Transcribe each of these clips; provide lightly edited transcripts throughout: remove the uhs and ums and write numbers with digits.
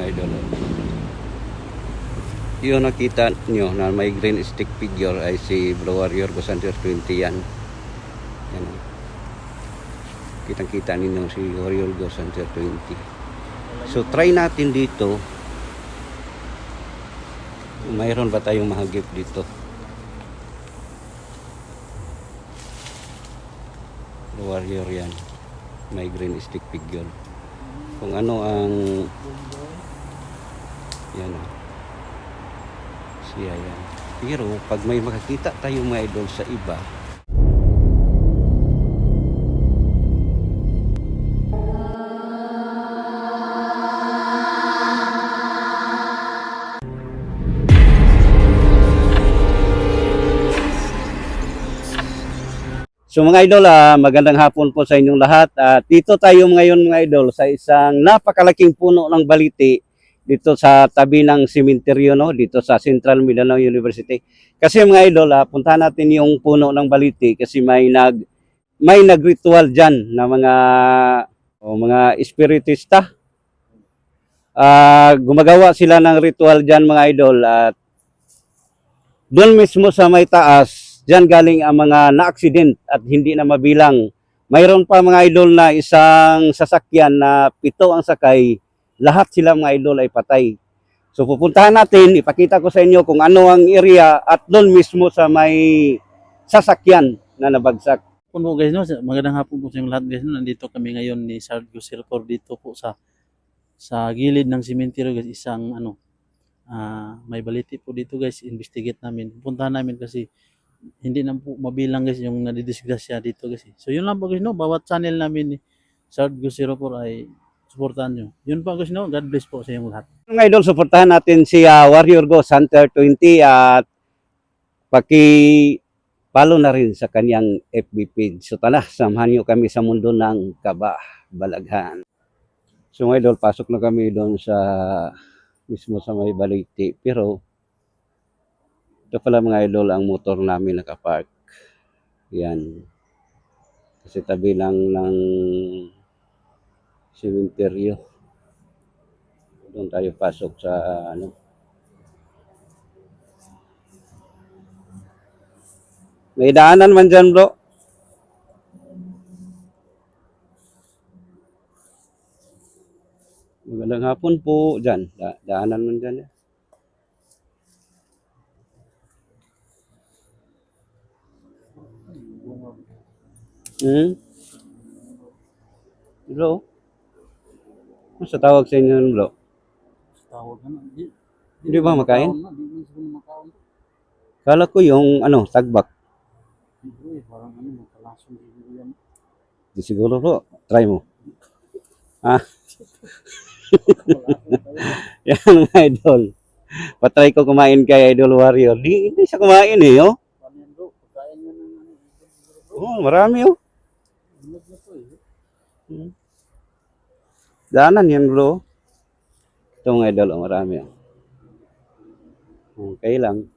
mga idol. Yung nakita nyo na may green stick figure ay si Blue Warrior Go Center 20 yan. Yan o. Kitang-kita ninyo si Warrior Go Center 20. So try natin dito. Mayroon ba tayong mahagip dito? Blue Warrior yan. May green stick figure. Kung ano ang yan o. Siya yan. Pero pag may makakita tayong mga idol sa iba, so mga idol, magandang hapon po sa inyong lahat. Dito tayo ngayon mga idol sa isang napakalaking puno ng baliti dito sa tabi ng sementeryo, no? Dito sa Central Mindanao University. Kasi mga idol, puntahan natin yung puno ng baliti kasi may nagritual diyan na mga espiritista. Gumagawa sila ng ritual diyan mga idol at doon mismo sa may taas, diyan galing ang mga na-accident at hindi na mabilang. Mayroon pa mga idol na isang sasakyan na 7 ang sakay, lahat sila mga idol ay patay. So pupuntahan natin, ipakita ko sa inyo kung ano ang area at doon mismo sa may sasakyan na nabagsak. Po guys, no, magandang hapon po sa inyong lahat guys. No, nandito kami ngayon ni Sargo Sircor dito po sa gilid ng sementeryo guys, isang may baliti po dito guys, investigate namin. Pupuntahan namin kasi hindi na po mabilang guys yung nadidisgrasya dito guys. So yun lang po guys, no, bawat channel namin ni Sargo Sircor ay suportahan nyo. Yun po guys, no, God bless po sa inyong lahat. Mga idol, suportahan natin si Warrior Go Center 20 at paki-follow na rin sa kanyang FB page. So tala, samahan nyo kami sa mundo ng kabalaghan. So mga idol, pasok na kami doon sa mismo sa may baliti. Pero ito pala mga idol ang motor namin nakapark. Yan. Kasi tabi lang ng sementeryo. Doon tayo pasok sa May daanan man dyan, bro. Magandang hapon po dyan. Daanan man dyan. Bro? Ano sa tawag sa inyo, bro? Tawag na, Hindi ba makain? Hindi na makaon. Kala ko yung tagbak. Parang magkalason siguro yan. Di siguro, bro. Try mo. Yan mga idol. Patry ko kumain kay Idol Warrior. Hindi siya kumain oh. Oh, marami oh. Daanan yan bro. Ito mga idol, marami oh. Okay lang.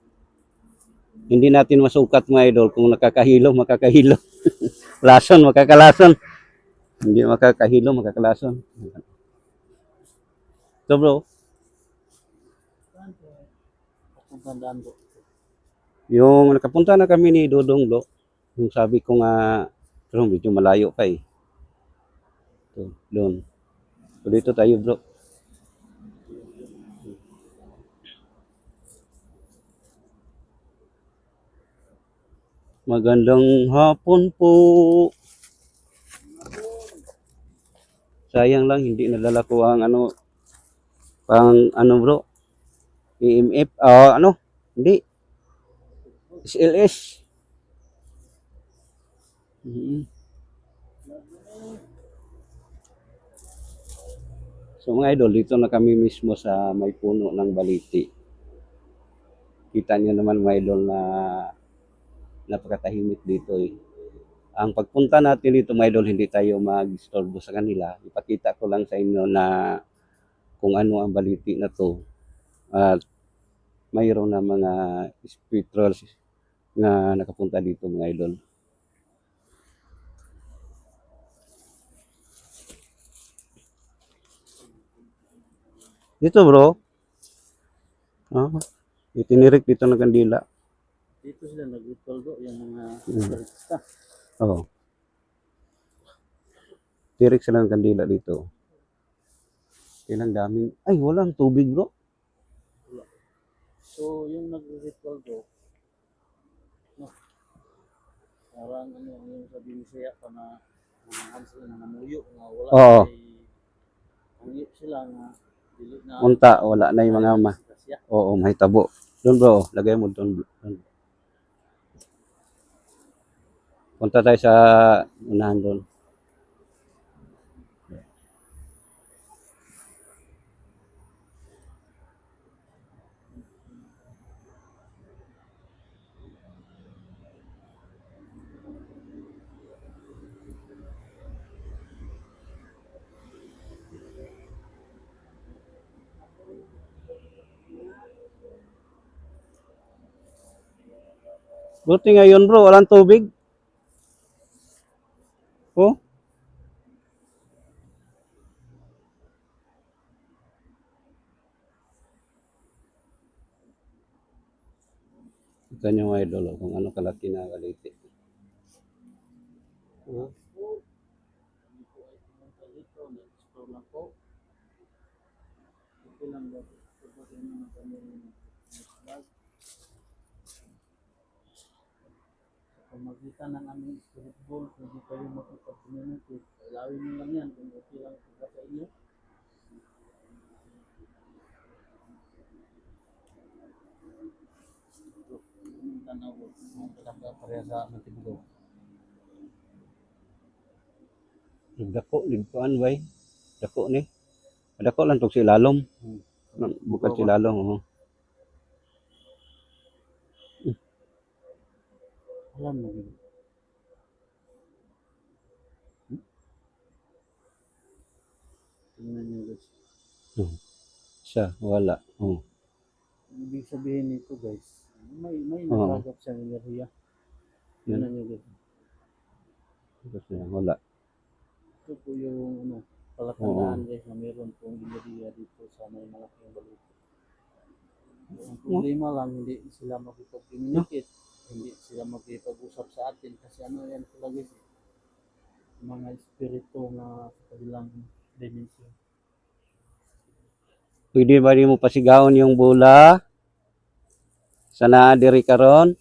Hindi natin masukat mga idol kung makakahilo. Lason, makakalason. Hindi makakahilo, makakalason. So bro, yung nakapunta na kami ni Dodong bro, yung sabi ko nga, pero medyo malayo pa eh. So, doon. So dito tayo bro. Magandang hapon po. Sayang lang hindi nadala ko ang bro. EMF, hindi. SLS. So mga idol, dito na kami mismo sa may puno ng baliti. Kita niyo naman mga idol na napakatahimik dito eh. Ang pagpunta natin dito mga idol, hindi tayo mag-istorbo sa kanila. Ipakita ko lang sa inyo na kung ano ang baliti na to. At mayroon na mga spirituals na nakapunta dito mga idol. Dito bro. Ah, itinirik dito ng kandila. Dito sila nag-ritual bro, yung mga Mm. barista. Oo. Tirik sila ng kandila dito. Ilang daming, ay walang tubig bro. So, yung nag-ritual bro, no, parang ano, yung sabi ni Saya pa na sila na namuyo, na wala Oo. ay sila na dili na Unta, wala na yung mga disgrasya. oo, may tabo. Doon bro, lagay mo doon. Punta tayo sa unahan doon. Buti ngayon bro, walang tubig. Oh, ito nyo mga idol, kung ano kalaki na kaliti. Oh. Hindi po ay pumunta dito, nag-explore lang po. Okay lang ba? Pagpapin naman kami nag-vlog. Sa pamagitan ng aming spirit ball, pwede kayo makipag-communicate. Ilawin nyo lang yan kung okay lang po sa inyo. Yung tanaw ko, yung talaga pareha sa Matibugaw. Dako, ligpuan bay. Dako ni. Dako lang tog si lalom. Bukan si lalom. Oh. Alam mo yun. Tingnan nyo guys. Siya, wala. Oh. Ibig sabihin nito guys, may Oo. nasagap siyang enerhiya. Tingnan nyo guys. Kasi wala. Ito po yung ano, palatandaan guys na meron pong enerhiya dito sa may malaking balito. Ang problema lang, hindi sila makipag-communicate, hindi sila makipag-usap sa atin kasi ano yan sila guys, mga espiritu na sa kabilang dimension. Pwede ba mo pasigaon yung bula? Sana diri karon.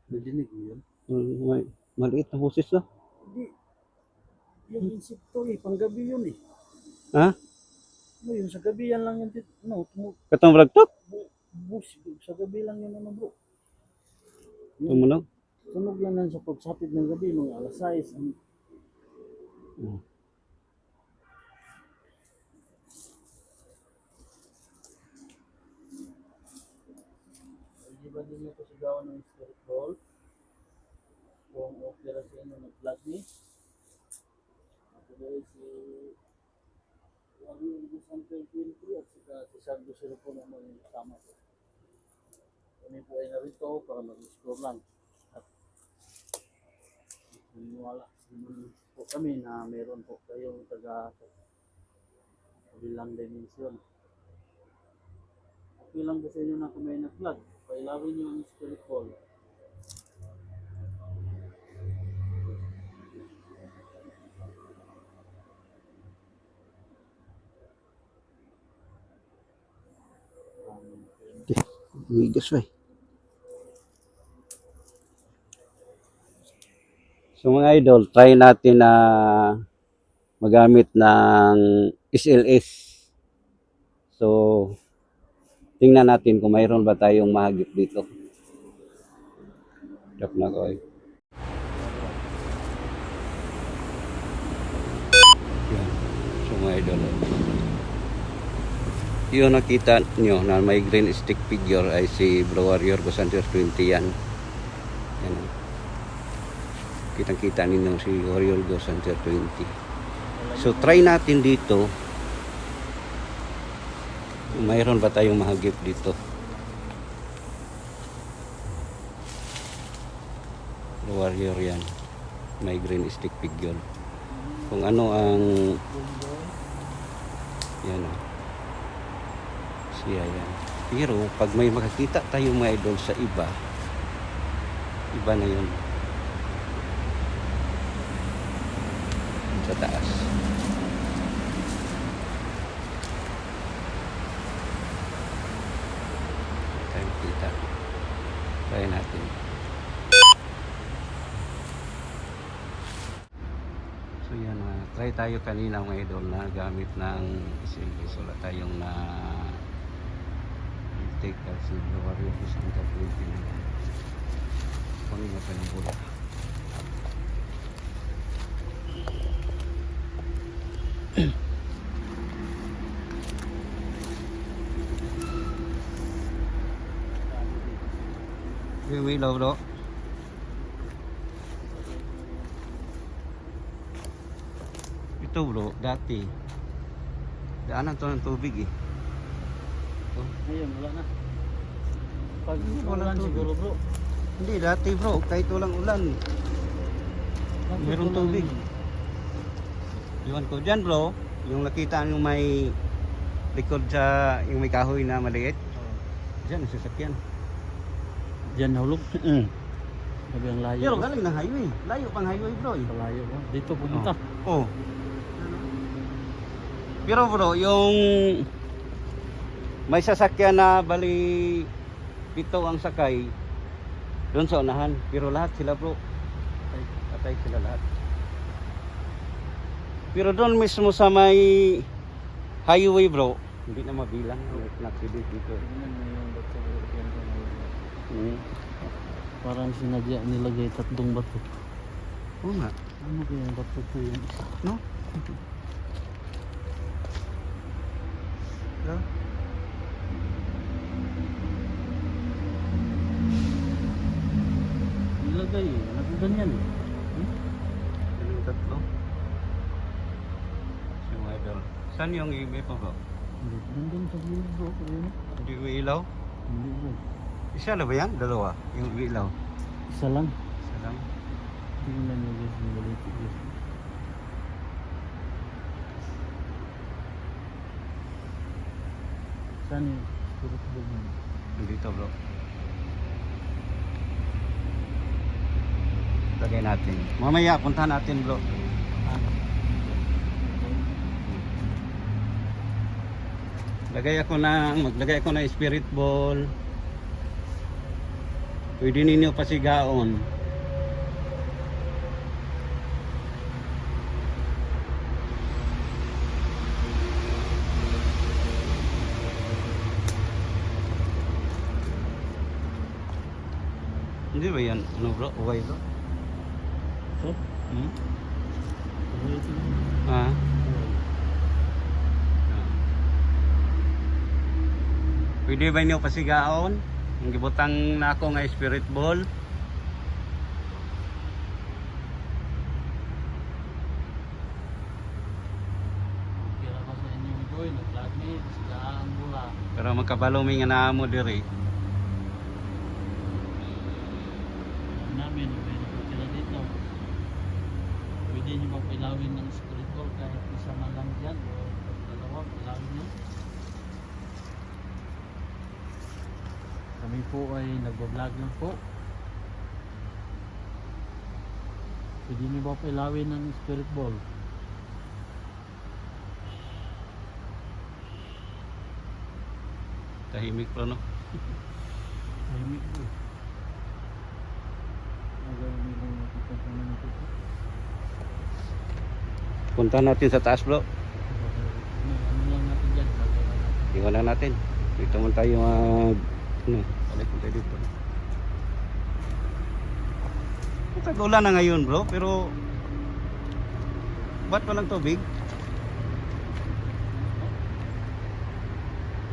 Nadinig mo yun? May maliit na boses na. Hindi. Yung insekto panggabi yun Ha? No, yung sa gabi yan lang yung Katong bragtok? sa gabi lang yun ano bro. Tumunog. Tunog lang yan sa pagsapit ng gabi, mga alas 6. Oh. Hindi ba din nyo pasigawan ng spirit ball? Kung okay ra sa inyo nag-vlog ni. Ako dahil si Santel 23 at si Sardo Silo po naman yung kasama ko. Kami po ay narito para mag-explore lang. At maniwala po kami na meron po kayong taga kabilang dimension. Okay lang ba sa inyo na kung may nag-vlog? Pailawin nyo ang spirit ball. Migas ba? So mga idol, try natin na magamit ng SLS. So, tingnan natin kung mayroon ba tayong mahagip dito. Joke na ko eh. Yan. So mga idol. Yun nakita nyo na may green stick figure ay si Bro Warrior Gosanter 20 yan. Yan. Kitang-kita ninyo si Warrior Gosanter 20. So try natin dito. Mayroon ba tayong mahagip dito? warrior yan. May green stick pig yun. Kung ano ang yan o. Siya yan. Pero pag may makakita tayo mga idol sa iba, iba na yun. Sa taas. Tayo kita. Try natin. So yan, try tayo kanina mga idol na gamit ng silbis. Wala tayong na take kasi warrior isang kapuliti na yan. Kung nga pa ng bula. Yung ilaw bro. Ito bro, dati daanan to ng tubig eh. Ito. Ngayon, wala na. Pag Wala ulan tubig. siguro bro. Hindi, dati bro, kahit walang ulan, meron tubig. Iwan ko dyan bro, yung nakita yung may likod sa, yung may kahoy na maliit. Dyan, sasakyan. Diyan nahulog. Sabi ang layo. Pero galing ng highway. Layo pang highway bro eh. Layo bro. Dito pumunta. Oh. Pero bro, yung may sasakyan na bali pito ang sakay doon sa unahan. Pero lahat sila bro. Patay sila lahat. Pero doon mismo sa may highway bro, hindi na mabilang ang accident dito. Parang sinadya nilagay tatlong bato. Oo nga. Ano kaya yung bato ko yung isa? No? Yeah. Nilagay eh. Nakaganyan eh. Yung tatlo. Yung idol. Saan yung iba pa bro? Nandun sa gilid bro. Ayun. Hindi may ilaw? Hindi bro. Isa na ba yan? Dalawa? Yung ilaw? Isa lang. Isa lang. Tingnan nyo guys. Yung balitik guys. Saan yung spirit bag mo? Dito bro. Lagay natin. Mamaya puntahan natin bro. Maglagay ako ng spirit ball. Pwede ninyo pasigaon. Hindi ba yan? Ano bro? Uway bro? So? Hmm? Ano ito? Ah? Pwede ba niyo pasigaon? Ang gibutang na ako nga spirit ball. Kira ko sa inyo ito. Nag-flatmate. Sila ang bula. Pero magkabalo may nga naamo diri. Namin. Pwede ko sila dito. Pwede nyo magpilawin ng spirit ball kahit isa man lang dyan. O dalawa. Pilawin nyo. Kami po ay nagbablog lang po. Pwede niyo ba pilawin ng spirit ball? Tahimik bro no? Tahimik po. Agad nilang nakita sa mga ito. Punta natin sa taas bro. Ano lang natin dyan? Gagawa natin. Iwan lang natin. Dito man tayo balik mo tayo dito. Tag-ulan na ngayon bro, pero ba't walang tubig?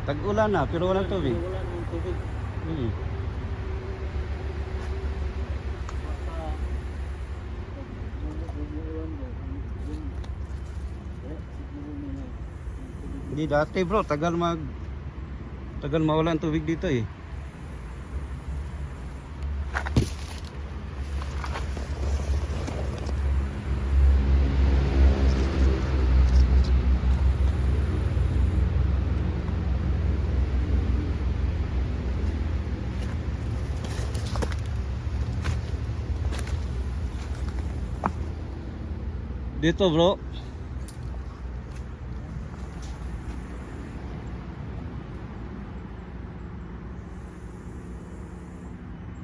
Tag-ulan na, pero walang tubig. Wala nang tubig. Hmm. Hindi dati bro, tagal mawala ang tubig dito eh. Dito bro.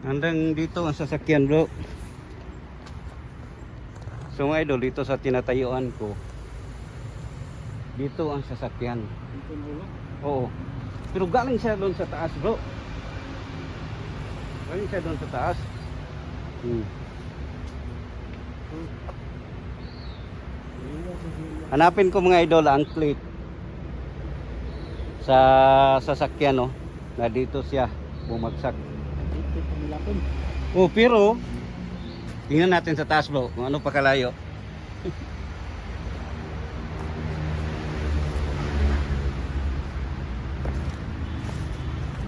Hanggang dito ang sasakyan bro. So mga idol, dito sa tinatayuan ko, dito ang sasakyan. Dito na ulo. Oo. Pero galing siya doon sa taas bro. Galing siya doon sa taas. Hanapin ko mga idol ang plate sa sasakyan no, na dito siya bumagsak. Dito pamilapon. Oh, pero tingnan natin sa taas bro kung ano pa kalayo.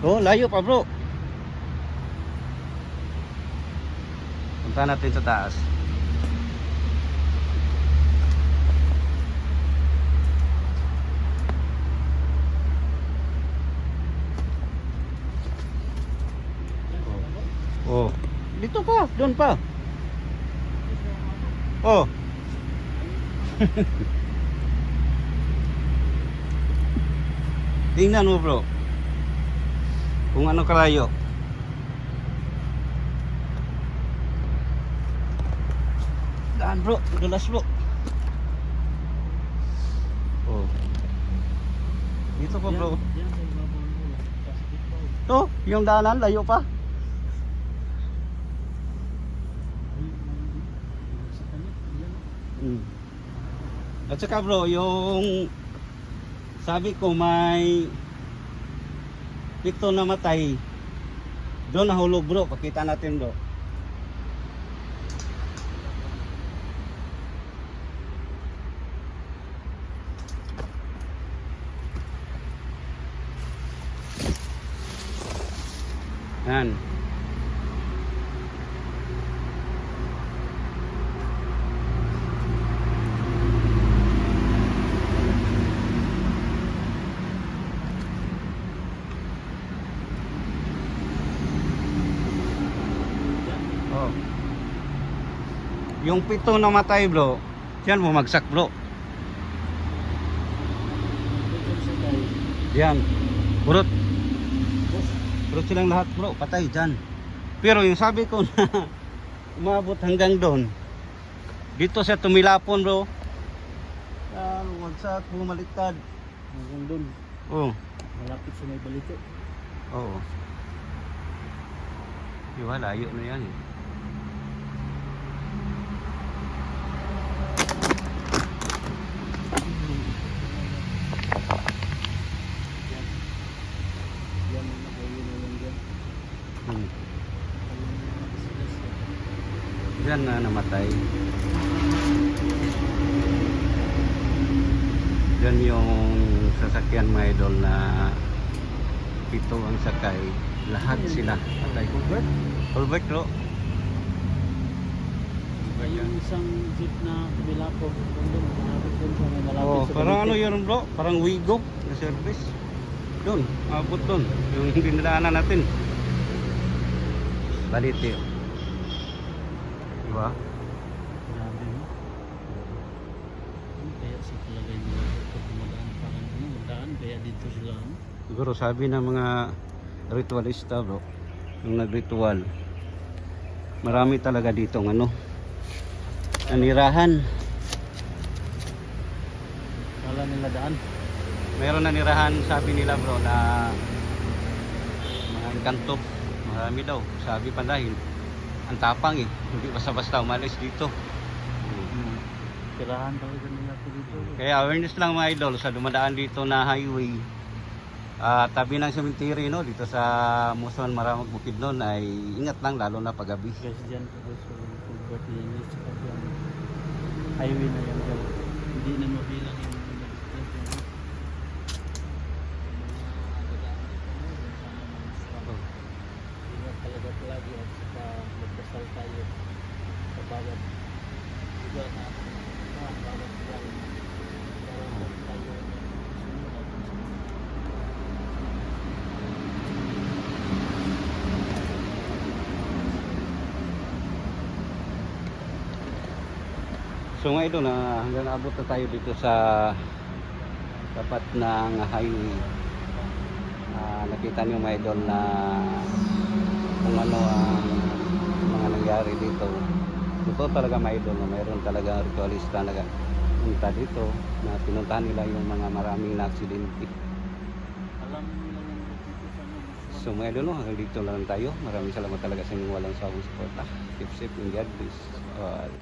Oh, layo pa bro. Punta natin sa taas. Oh, dito pa, doon pa. Oh. Tingnan mo bro. Kung ano kalayo. Daan bro, dulas bro. Oh. Dito pa bro. Yan sa ibabaw ng ulo. Plastic pa. To, yung daanan layo pa. Sa kanya. Yan. At saka bro, yung sabi ko may pito na matay. Doon nahulog bro, pakita natin bro. Yan. Oh. Yung pito na matay bro, yan bumagsak bro. Dito sa tayo. Yan. Burot. Burot silang lahat bro, patay dyan. Pero yung sabi ko na umabot hanggang doon, dito siya tumilapon bro. Yan, wagsak, bumaliktad. Hanggang doon. Oh. Malapit sa may balito. Oo. Diba, layo na yan eh. Yan ang nakayo na lang dyan. Hmm. Ayun na nakasilas yan. Yan na namatay. Yan yung sasakyan mga idol na pito ang sakay. Lahat sila patay. Culvert? Culvert bro. Yung isang jeep na kumilapon. Doon, malapit doon sa may malapit Oh, sa parang ano balito. yun bro? Parang Wigo na service. Doon, abot doon. Yung dinadaanan natin. Baliti. Diba? Grabe mo. Ano kaya sa palagay nila pag dumadaan parang ano, daan kaya dito sila ano? Siguro sabi ng mga ritualista bro, yung nagritual, marami talaga dito ng ano, nanirahan. Kala nila daan. Meron nanirahan sabi nila bro na mga engkanto. Marami daw. Sabi pa dahil ang tapang eh. Hindi basta-basta umalis dito. Tirahan talaga nila po dito. Kaya awareness lang mga idol sa dumadaan dito na highway. Tabi ng cemetery no, dito sa Muson Maramag Bukidnon ay ingat lang lalo na paggabi. Guys, dyan po guys, so culvert na yan guys, tsaka dyan. Highway na yan dyan. Hindi na mabilang yung mga dyan. Ingat talaga palagi at saka magdasal tayo sa bawat lugar na bawat lugar para tayo sumunod. So mga idol, hanggang abot na tayo dito sa tapat ng highway. Nakita niyo mga idol na kung ano ang mga nangyari dito. Ito talaga mga idol na mayroon talaga ritualista na punta dito na pinuntahan nila yung mga maraming na aksidente. Alam nila yung dito sa ano. So mga idol, hanggang dito lang tayo. Maraming salamat talaga sa inyong walang sawang suporta. Keep safe and God bless all.